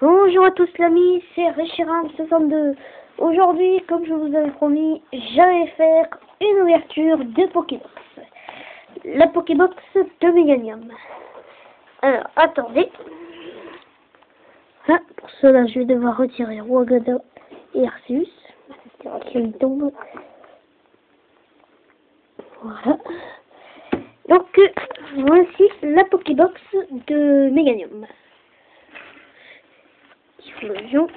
Bonjour à tous l'ami, c'est Richiram62. Aujourd'hui, comme je vous avais promis, j'allais faire une ouverture de Pokébox. La Pokébox de Meganium. Alors, attendez. Ah, pour cela, je vais devoir retirer Wagada et Arceus. Qu'il tombe. Voilà. Donc, voici la Pokébox de Meganium. Explosion.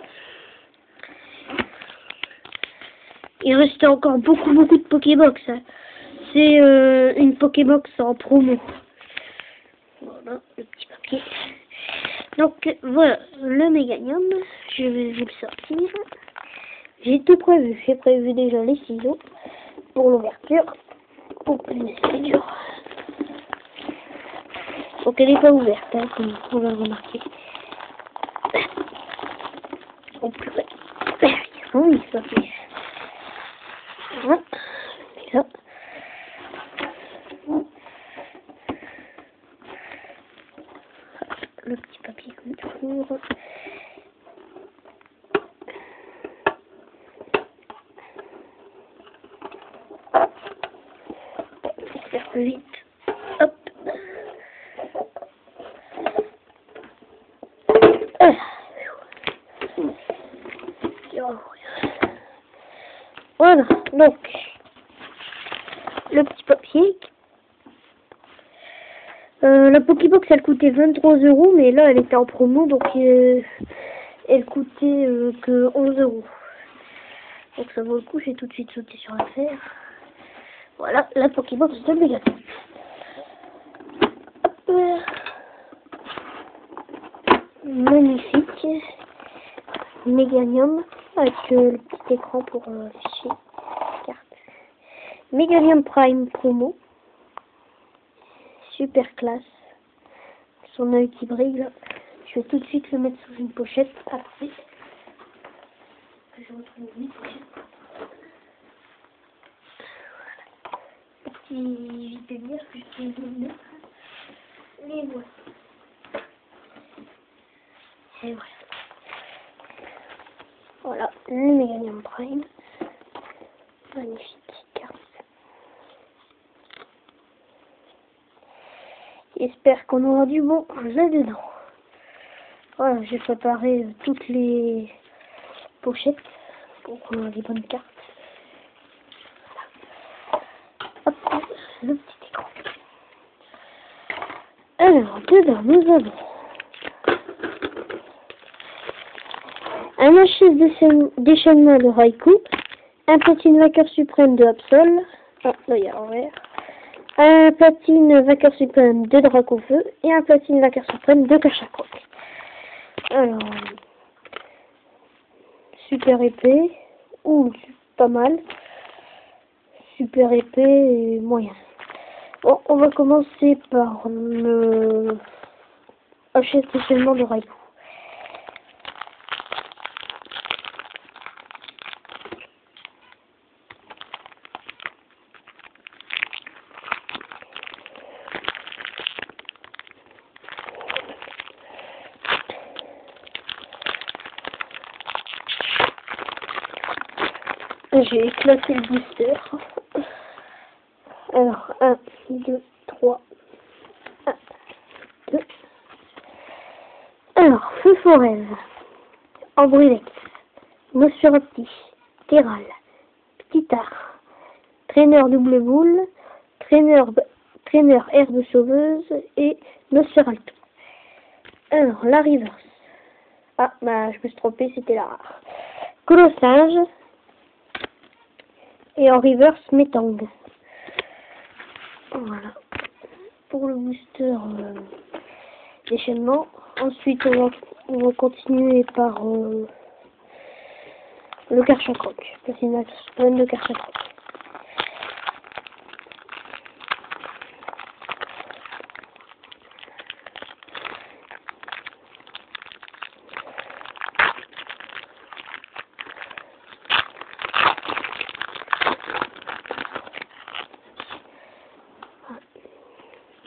Il reste encore beaucoup de Pokébox. Hein. C'est une Pokébox en promo. Voilà, le petit papier. Donc, voilà, le Meganium. Je vais vous le sortir. J'ai tout prévu. J'ai prévu déjà les ciseaux pour l'ouverture. Oh, c'est dur. Donc, elle n'est pas ouverte, hein, comme on va le remarquer. Oh, purée. Oui, ça fait. Voilà. Et là. Le petit papier comme toujours. Pour faire plus vite. Hop. Voilà, donc le petit papier. La Pokébox elle coûtait 23 €, mais là elle était en promo, donc elle coûtait que 11 €. Donc ça vaut le coup, j'ai tout de suite sauté sur l'affaire. Voilà la Pokébox de Meganium. Magnifique Meganium avec le petit écran pour afficher la carte. Meganium Prime promo. Super classe. Son œil qui brille là. Je vais tout de suite le mettre sous une pochette. Après, je retrouve une pochette. Voilà. Petit vite que je vais vous mettre. Les voici. Et voilà. Voilà, le Meganium Prime. Magnifique carte. J'espère qu'on aura du bon là-dedans. Voilà, j'ai préparé toutes les pochettes pour les bonnes cartes. Voilà. Hop, le petit écran. Alors, dedans, nous avons un HS déchaînement de Raikou, un platine vainqueur suprême de Absol, ah, là il y a l'envers, un platine vainqueur suprême de Dracofeu et un platine vainqueur suprême de Cachacroc. Alors, super épée, ou pas mal, super épée et moyen. Bon, on va commencer par le HS déchaînement de Raikou. J'ai éclaté le booster. Alors, 1, 2, 3. 1, 2. Alors, Feu Forêt, Ambrylex, Nosferatu, Terral, Petitar, Traîneur double boule, Traîneur herbe sauveuse et Nosferatu. Alors, la reverse. Ah, bah, je me suis trompé, c'était la rare. Colossinge. Et en reverse, Metang. Voilà. Pour le booster déchaînement. Ensuite, on va continuer par le Cachacroc. Placinax de Cachacroc.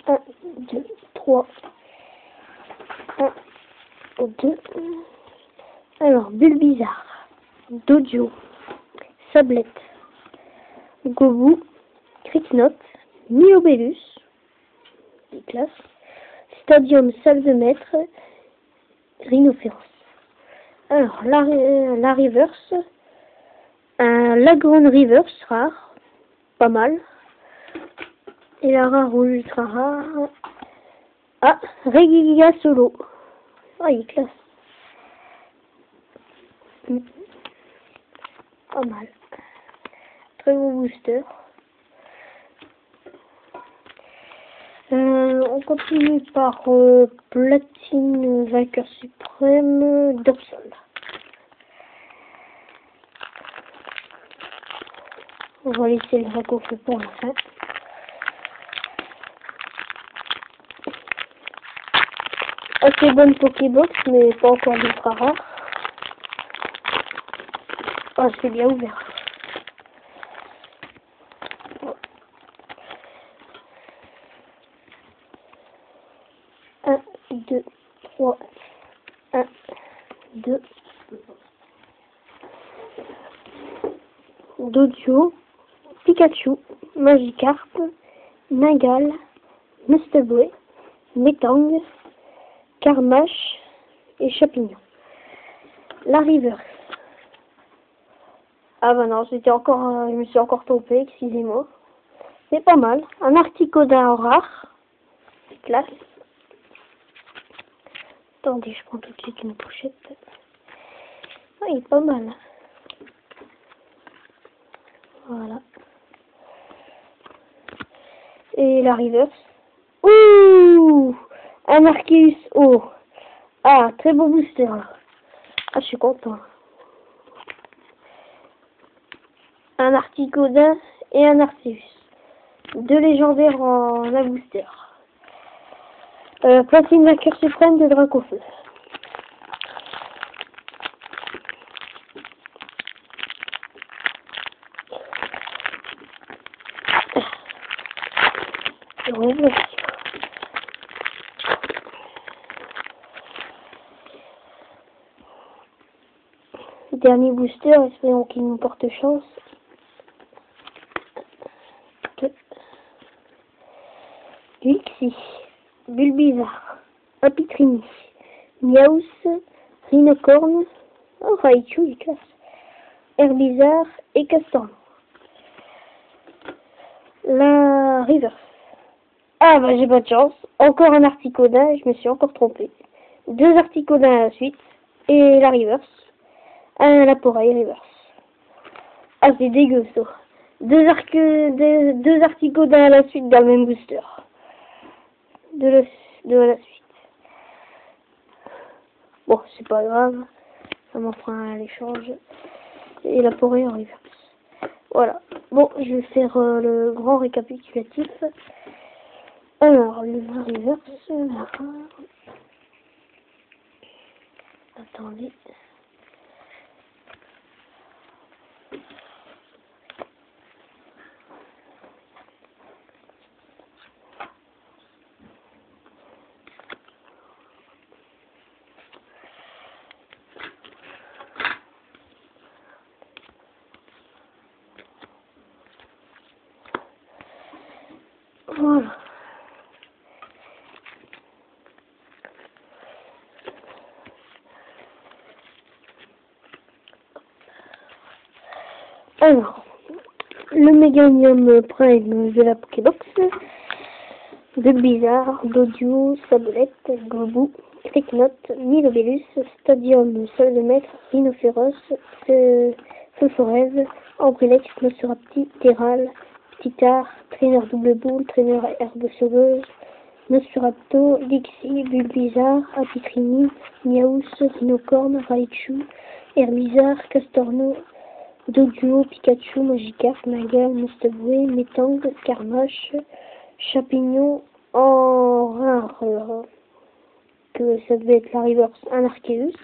Un, 2, 3. 1, 2. Alors, Bulbizarre, Dodio, Sablette, Gobu, Cricknote, Miobellus, des classes, Stadium, Salle de Maître, Rhinophéros. Alors, la reverse, la grande reverse rare, pas mal. Et la rare ou ultra rare, Regigiga Solo. Ah, il est classe. Pas mal. Très beau booster. On continue par Platine Vainqueur Suprême Dorsal. On va laisser le Dracofeu pour la fin. Assez bonne Pokébox, mais pas encore ultra rare. Ah, c'est bien ouvert. Un, deux, trois. 1, 2. Dodio, Pikachu, Magikarp, Nagal, Mustaboué, Metang, Carmache et Chapignon. La reverse. Ah bah non, c'était encore, je me suis encore trompé, excusez-moi. C'est pas mal. Un Articodin rare. C'est classe. Attendez, je prends tout de suite une pochette. Ah, il est pas mal. Voilà. Et la reverse. Ouh, un Arceus O. Ah, très beau booster là. Ah, je suis content. Un Articodin et un Arceus. 2 légendaires en un booster. Platine Vainqueur Suprême de Dracofeu. Dernier booster, espérons qu'il nous porte chance. Lixi, Bulbizarre, Apitrini, Miaus, Rhinocorne, oh Raichu, il classe, Herbizarre et Castorn. La reverse. Ah bah j'ai pas de chance. Encore un Articodin, je me suis encore trompé. 2 Articodins à la suite. Et la reverse. Un Laporeille reverse. Ah c'est dégueu ça. 2 Articodins à la suite dans le même booster. De la suite. Bon, c'est pas grave. Ça m'en fera un à l'échange. Et la porée en reverse. Voilà. Bon, je vais faire le grand récapitulatif. Alors, le reverse. Attendez. Voilà. Alors, le Meganium Prime de la Pokébox, Bulbizarre, Dodio, Sablette, Gobu, Cricknote, Miobellus, Stadium, Salle de Maître, Rhinophéros, Feuforez, Ambrelette, Nosferapti, Terral, Titar, Trainer Double Boule, Trainer Herbe Sauveuse, Nosferapto, Lixi, Bulbizarre, Apitrini, Miaus, Rhinocorne, Raichu, Herbizarre, Castorno, Doduo, Pikachu, Magikarp, Nagal, Mustaboué, Metang, Carmache, Chapignon, en rare, que ça devait être la reverse, un Arceus,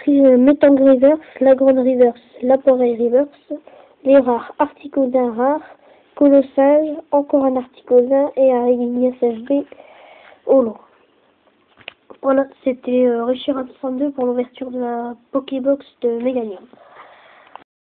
Metang reverse, la grande reverse, la porée reverse, les rares, Articodin rare, Colossage, encore un Articodin et un Regigigas FB Holo. Voilà, c'était Richard 162 pour l'ouverture de la Pokébox de Meganium.